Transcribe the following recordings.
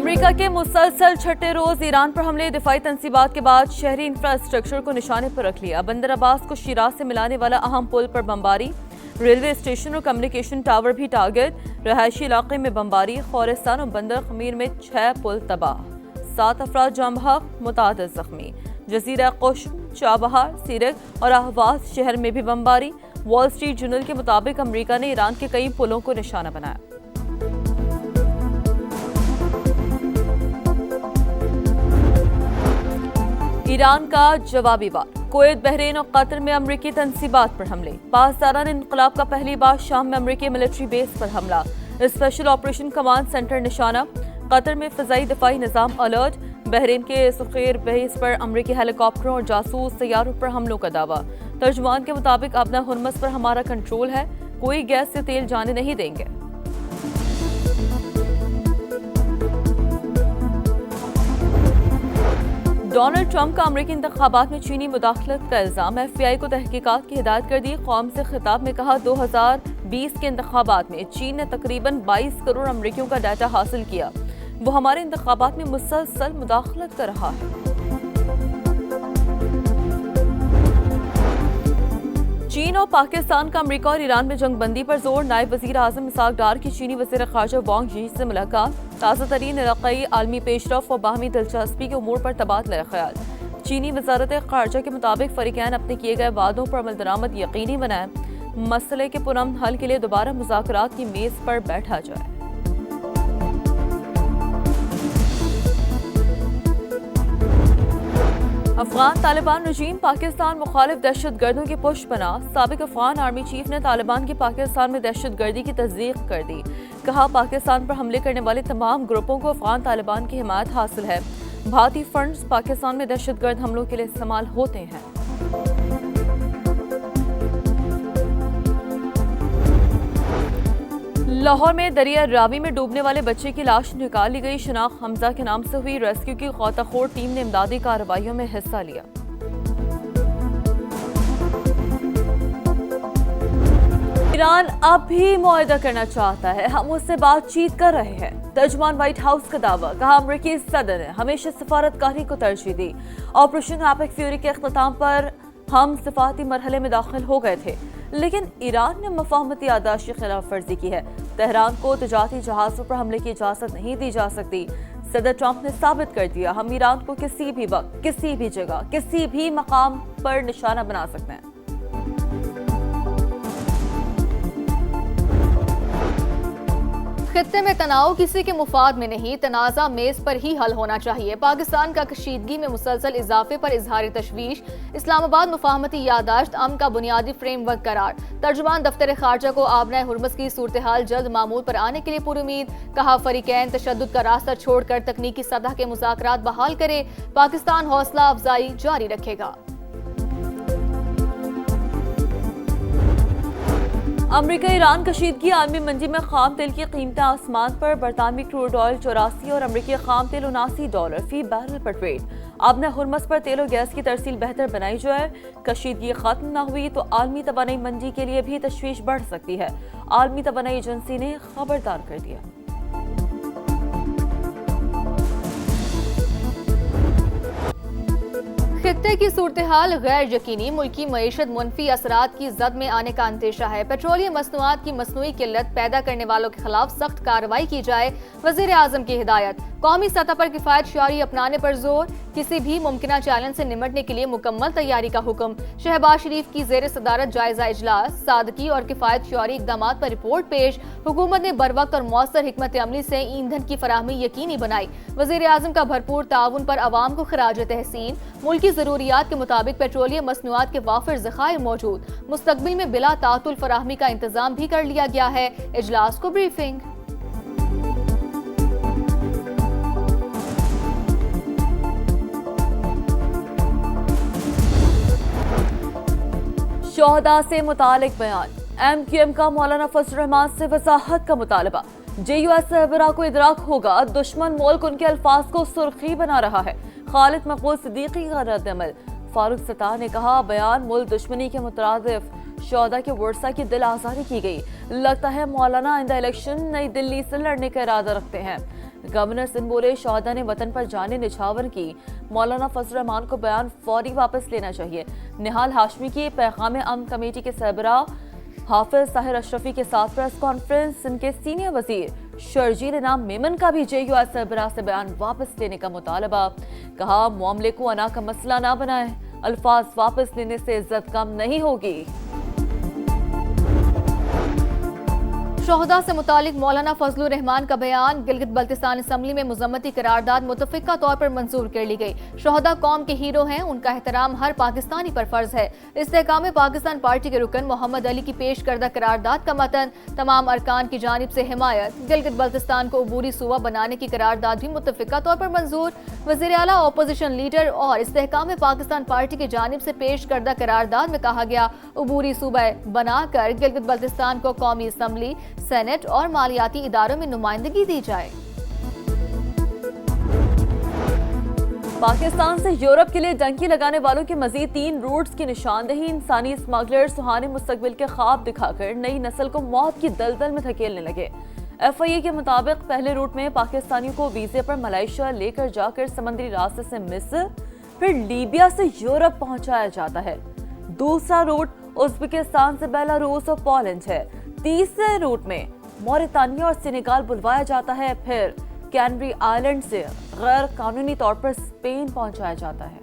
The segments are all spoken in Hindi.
अमेरिका के मुसलसल छठे रोज ईरान पर हमले, दिफाई तंसीबात के बाद शहरी इंफ्रास्ट्रक्चर को निशाने पर रख लिया। बंदर अब्बास को शिराज से मिलाने वाला अहम पुल पर बमबारी, रेलवे स्टेशन और कम्युनिकेशन टावर भी टारगेट, रहायशी इलाके में बमबारी। खोरस्तान और बंदर खमीर में 6 पुल तबाह, 7 अफराद जाम बहक, मुतादिद जख्मी। जजीरा कुश्म, चाबहार, सीरक और अहवाज शहर में भी बमबारी। वॉल स्ट्रीट जर्नल के मुताबिक अमेरिका ने ईरान के कई पुलों को निशाना बनाया। ईरान का जवाबी वार, कुवैत, बहरीन और कतर में अमरीकी तंसीबात पर हमले। पासदारान इनकलाब का पहली बार शाम में अमरीकी मिलिट्री बेस पर हमला, स्पेशल ऑपरेशन कमांड सेंटर निशाना। कतर में फ़िज़ाई दिफाई निज़ाम अलर्ट, बहरीन के सुखैर बेस पर अमरीकी हेलीकॉप्टरों और जासूस तैयारों पर हमलों का दावा। तर्जुमान के मुताबिक अपना हुर्मस पर हमारा कंट्रोल है, कोई गैस या तेल जाने नहीं देंगे। डोनाल्ड ट्रंप का अमेरिकी इंतखाबात में चीनी मुदाखलत का इल्जाम, FBI को तहकीकात की हिदायत कर दी। कौम से खिताब में कहा 2020 के इंतखाबात में चीन ने तकरीबन 22 करोड़ अमरीकियों का डाटा हासिल किया। वो हमारे इंतखाबात में मुसलसल मुदाखलत कर रहा है। चीन और पाकिस्तान का अमेरिका और ईरान में जंगबंदी पर जोर, नायब वजीर आजम इसाक डार की चीनी वज़ीर ख़ारजा वांग यी से मुलाकात। ताज़ा तरीन इलाक़ाई आलमी पेशरफ़ और बाहमी दिलचस्पी के उमूर पर तबादला ख्याल। चीनी वज़ारत ख़ारजा के मुताबिक फ़रीक़ैन अपने किए गए वादों पर अमल दरामद यकीनी बनाएं, मसले के पुरअमन हल के लिए दोबारा मुज़ाकरात की मेज़ पर बैठा जाए। अफगान तालिबान रजीम पाकिस्तान मुखालिफ दहशतगर्दों की पुष्ट बना। साबिक अफगान आर्मी चीफ ने तालिबान की पाकिस्तान में दहशतगर्दी की तस्दीक कर दी। कहा पाकिस्तान पर हमले करने वाले तमाम ग्रुपों को अफगान तालिबान की हिमायत हासिल है। भारतीय फंड्स पाकिस्तान में दहशतगर्द हमलों के लिए इस्तेमाल होते हैं। लाहौर में दरिया रावी में डूबने वाले बच्चे की लाश निकाल ली गई। शनाख्त हमजा के नाम से हुई। रेस्क्यू की गौताखोर टीम ने इमदादी कार्रवाइयों में हिस्सा लिया। ईरान अब भी मुआहदा करना चाहता है, हम उससे बातचीत कर रहे हैं। तर्जुमान व्हाइट हाउस का दावा, कहा अमरीकी सदर ने हमेशा सफारतकारी को तरजीह दी। ऑपरेशन एपिक फ्यूरी के अख्ताम पर हम सिफाती मरहले में दाखिल हो गए थे, लेकिन ईरान ने मफाहमती यादाश्त की खिलाफ वर्जी की है। तेहरान को तजारती जहाज़ों पर हमले की इजाज़त नहीं दी जा सकती। सदर ट्रंप ने साबित कर दिया, हम ईरान को किसी भी वक्त, किसी भी जगह, किसी भी मकाम पर निशाना बना सकते हैं। खित्ते में तनाव किसी के मुफाद में नहीं, तनाज़ा मेज पर ही हल होना चाहिए। पाकिस्तान का कशीदगी में मुसलसल इजाफे पर इजहार तशवीश। इस्लामाबाद मुफाहमती यादाश्त अमन का बुनियादी फ्रेमवर्क करार। तर्जुमान दफ्तर खारजा को आबना हुर्मस की सूरत हाल जल्द मामूल पर आने के लिए पूरी उम्मीद। कहा फरीकैन तशद्दुद का रास्ता छोड़कर तकनीकी सतह के मुज़ाकरात बहाल करे। पाकिस्तान हौसला अफजाई जारी रखेगा। अमरीका ईरान कशीदगी, आलमी मंडी में खाम तेल की कीमतें आसमान पर। बरतानवी क्रूड ऑयल 84 और अमरीकी खाम तेल $79 फी बैरल पर ट्रेड। अब न हुर्मस पर तेल और गैस की तरसील बेहतर बनाई जाए। कशीदगी खत्म न हुई तो आलमी तवानाई मंडी के लिए भी तशवीश बढ़ सकती है। आलमी तवानाई एजेंसी ने खबरदार कर दिया। खित्ते की सूरत हाल गैर यकीनी, मुल्की मईशत मुनफी असरात की जद में आने का अंदेशा है। पेट्रोलियम मसनूआत की मसनूई किल्लत पैदा करने वालों के खिलाफ सख्त कार्रवाई की जाए। वजीर आजम की हिदायत। कौमी सतह पर किफायत शुआरी अपनाने पर जोर। किसी भी मुमकिन चैलेंज से निमटने के लिए मुकम्मल तैयारी का हुक्म। शहबाज शरीफ की जेर सदारत जायजा इजलास। सादगी और किफायत शुआरी इकदाम पर रिपोर्ट पेश। हुकूमत ने बर वक्त और मौसर हिकमत अमली से ईंधन की फराहमी यकीनी बनाई। वजीर आजम का भरपूर ताउन पर आवाम को खराज तहसीन। मुल्की जरूरियात के मुताबिक पेट्रोलियम मसनूआत के वाफिर ज़खायर मौजूद। मुस्तकबिल में बिला तातुल फराहमी का इंतजाम भी कर लिया गया है। इजलास को ब्रीफिंग। शोहदा से मुतालिक बयान। MQM का मौलाना फजल रहमान से वजाहत का मुतालबा। JUS सहबरा को इदराक होगा, दुश्मन मुल्क उनके अल्फाज को सुर्खी बना रहा है। खालिद मकबूल सिद्दीकी का रद्द-ए-अमल। फारूक सत्तार ने कहा बयान मुल्क दुश्मनी के मुतरादिफ। शोहदा के वर्सा की दिल आज़ारी की गई। लगता है मौलाना आइंदा इलेक्शन नई दिल्ली से लड़ने का इरादा रखते हैं। गवर्नर सिंह बोले, शोहदा ने वतन पर जाने निछावर की। मौलाना फजल रहमान को बयान फौरी वापस लेना चाहिए। निहाल हाशमी की पैगाम अमन कमेटी के सरबराह हाफिज ताहिर अशरफी के साथ प्रेस कॉन्फ्रेंस। इनके सीनियर वजीर शर्जील इनाम मेमन का भी JUI सरबराह से बयान वापस लेने का मुतालबा। कहा, मामले को अना का मसला ना बनाए, अल्फाज वापस लेने से इज्जत कम नहीं होगी। शोहदा से मुतालिक मौलाना फजलुर रहमान का बयान। गिलगित बल्तिस्तान असम्बली में मुजम्मती करारदाद मुतफ़िका तौर पर मंजूर कर ली गई। शोहदा कौम के हीरो हैं, उनका एहतराम हर पाकिस्तानी पर फर्ज है। इस्तेहकाम पाकिस्तान पार्टी के रुकन मोहम्मद अली की पेश करदा करारदाद का मतन तमाम अरकान की जानिब से हिमायत। गिलगित बल्तिस्तान को अबूरी सूबा बनाने की करारदाद भी मुतफ़िका तौर पर मंजूर। वज़ीर आला अपोजिशन लीडर और इस्तेहकाम पाकिस्तान पार्टी की जानिब से पेश करदा करारदाद में कहा गया, अबूरी सूबा बनाकर गिलगित बल्तिस्तान को कौमी असम्बली, सेनेट और मालियाती इदारों में नुमाइंदगी दी जाए। पाकिस्तान से यूरोप के लिए डंकी लगाने वालों के मजीद 3 रूट्स की निशानदेही। इंसानी स्मगलर सुहाने मुस्तकबिल के ख्वाब दिखाकर नई नस्ल को मौत की दलदल में धकेलने लगे। FIA के मुताबिक पहले रूट में पाकिस्तानियों को वीजे पर मलेशिया लेकर जाकर समंदरी रास्ते से मिस्र फिर लीबिया से यूरोप पहुंचाया जाता है। दूसरा रूट उज्बेकिस्तान से बेलारूस और पोलैंड है। तीसरे रूट में मौरितानिया और सेनेगाल बुलवाया जाता है, फिर कैनरी आइलैंड से गैर कानूनी तौर पर स्पेन पहुंचाया जाता है।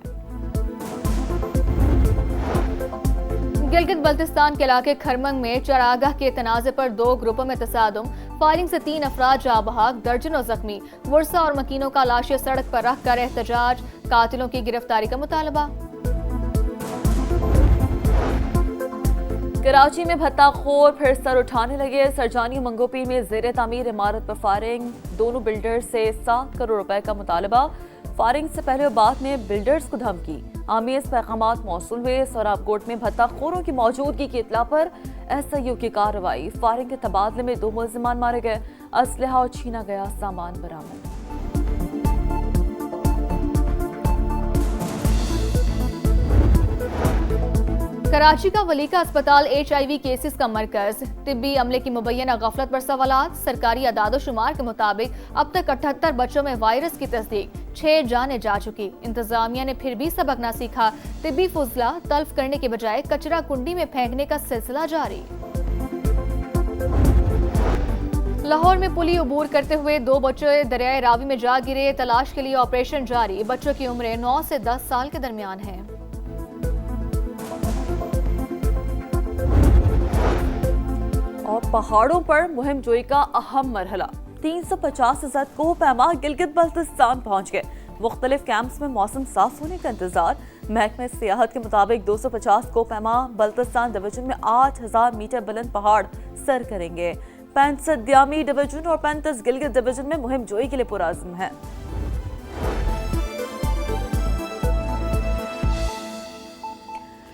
गिलगित बल्तिस्तान के इलाके खरमंग में चरागाह के तनाज़े पर 2 ग्रुपों में तसादुम। फायरिंग से 3 अफराद जाँ बहक, दर्जनों जख्मी। वर्षा और मकीनों का लाशें सड़क पर रख कर एहतजाज। कातिलों की गिरफ्तारी का मुतालबा। कराची में भत्ताखोर फिर सर उठाने लगे। सरजानी मंगोपीर में जेर तामीर इमारत पर फायरिंग। दोनों बिल्डर्स से 7 करोड़ रुपए का मुतालबा। फायरिंग से पहले और बाद में बिल्डर्स को धमकी। आमीज पैगामात मौसूल हुए। सोराबकोट में भत्ताखोरों की मौजूदगी की इत्ला पर SIU की कार्रवाई। फायरिंग के तबादले में 2 मुल्जिमान मारे गए। असलहा और छीना गया सामान बरामद। कराची का वलीका अस्पताल HIV केसेस का मरकज। तिब्बी अमले की मुबैना गफलत पर सवालात। सरकारी अदादोशुमार के मुताबिक अब तक 78 बच्चों में वायरस की तस्दीक, 6 जानें जा चुकी। इंतजामिया ने फिर भी सबक ना सीखा। तिब्बी फुजला तल्फ करने के बजाय कचरा कुंडी में फेंकने का सिलसिला जारी। लाहौर में पुली अबूर करते हुए 2 बच्चे दरियाए रावी में जा गिरे। तलाश के लिए ऑपरेशन जारी। बच्चों की उम्रें 9 से 10 साल के दरमियान है। और पहाड़ों पर मुहिम जोई का अहम मरहला। 350,000 कोह पैमा गिलगित बल्तिस्तान पहुंच गए। मुख्तलिफ कैंप्स में मौसम साफ होने का इंतजार। महकमे सियाहत के मुताबिक 250 कोह पैमा बल्तिस्तान डिवीजन में 8,000 मीटर बुलंद पहाड़ सर करेंगे। 65 दियामी डिवीजन और 35 गिलगित डिवीजन में मुहिम जोई के लिए पुरअज़्म है।